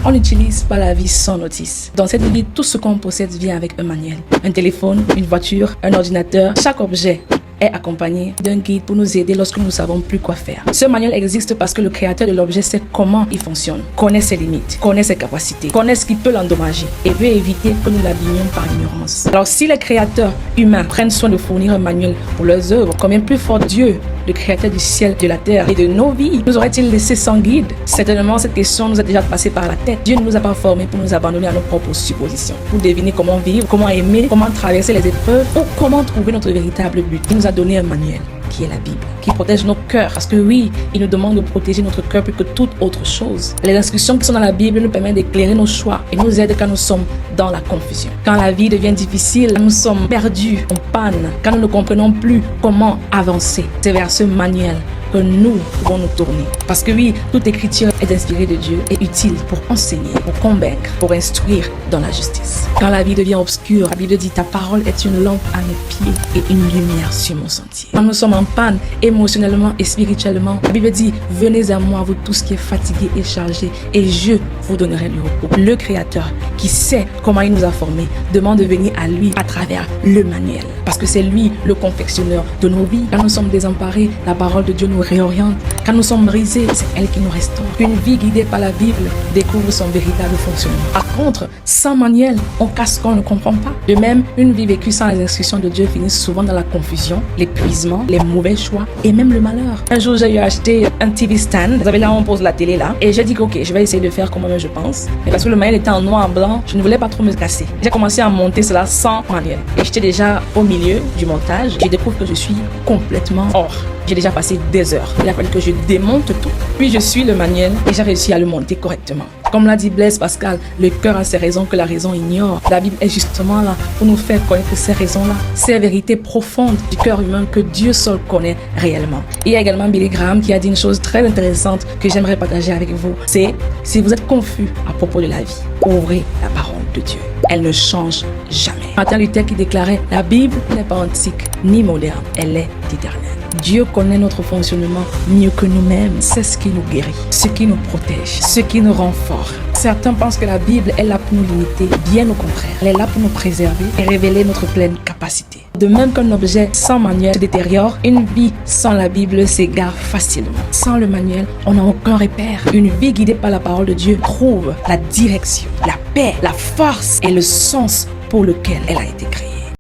On n'utilise pas la vie sans notice. Dans cette vie, tout ce qu'on possède vient avec un manuel. Un téléphone, une voiture, un ordinateur. Chaque objet est accompagné d'un guide pour nous aider lorsque nous ne savons plus quoi faire. Ce manuel existe parce que le créateur de l'objet sait comment il fonctionne, connaît ses limites, connaît ses capacités, connaît ce qui peut l'endommager et veut éviter que nous l'abîmions par ignorance. Alors si les créateurs humains prennent soin de fournir un manuel pour leurs œuvres, combien plus fort Dieu, le créateur du ciel, de la terre et de nos vies, nous aurait-il laissé sans guide? Certainement, cette question nous a déjà passé par la tête. Dieu ne nous a pas formés pour nous abandonner à nos propres suppositions, pour deviner comment vivre, comment aimer, comment traverser les épreuves ou comment trouver notre véritable but. Il nous a donné un manuel qui est la Bible, qui protège nos cœurs. Parce que oui, il nous demande de protéger notre cœur plus que toute autre chose. Les instructions qui sont dans la Bible nous permettent d'éclairer nos choix et nous aident quand nous sommes dans la confusion. Quand la vie devient difficile, quand nous sommes perdus, en panne, quand nous ne comprenons plus comment avancer. C'est vers ce manuel que nous pouvons nous tourner. Parce que oui, toute écriture est inspirée de Dieu et utile pour enseigner, pour convaincre, pour instruire dans la justice. Quand la vie devient obscure, la Bible dit: ta parole est une lampe à mes pieds et une lumière sur mon sentier. Quand nous sommes en panne émotionnellement et spirituellement, la Bible dit: venez à moi, vous tous qui êtes fatigués et chargés, et je vous donnerai du repos. Le Créateur, qui sait comment il nous a formés, demande de venir à lui à travers le manuel. Parce que c'est lui le confectionneur de nos vies. Quand nous sommes désemparés, la parole de Dieu nous réoriente. Quand nous sommes brisés, c'est elle qui nous restaure. Une vie guidée par la Bible découvre son véritable fonctionnement. Par contre, sans manuel, on casse ce qu'on ne comprend pas. De même, une vie vécue sans les instructions de Dieu finit souvent dans la confusion, l'épuisement, les mauvais choix et même le malheur. Un jour, j'ai eu acheté un TV stand. Vous savez, là, on pose la télé là. Et j'ai dit que ok, je vais essayer de faire comme moi je pense. Mais parce que le manuel était en noir et blanc, je ne voulais pas trop me casser. J'ai commencé à monter cela sans manuel. Et j'étais déjà au milieu du montage. Je découvre que je suis complètement hors. J'ai déjà passé des heures. Il a fallu que je démonte tout. Puis je suis le manuel et j'ai réussi à le monter correctement. Comme l'a dit Blaise Pascal, le cœur a ses raisons que la raison ignore. La Bible est justement là pour nous faire connaître ces raisons-là, ces vérités profondes du cœur humain que Dieu seul connaît réellement. Il y a également Billy Graham qui a dit une chose très intéressante que j'aimerais partager avec vous. C'est: si vous êtes confus à propos de la vie, ouvrez la parole de Dieu. Elle ne change jamais. Martin Luther qui déclarait: la Bible n'est pas antique ni moderne, elle est éternelle. Dieu connaît notre fonctionnement mieux que nous-mêmes. C'est ce qui nous guérit, ce qui nous protège, ce qui nous rend forts. Certains pensent que la Bible est là pour nous limiter. Bien au contraire, elle est là pour nous préserver et révéler notre pleine capacité. De même qu'un objet sans manuel se détériore, une vie sans la Bible s'égare facilement. Sans le manuel, on n'a aucun repère. Une vie guidée par la parole de Dieu trouve la direction, la paix, la force et le sens pour lequel elle a été créée.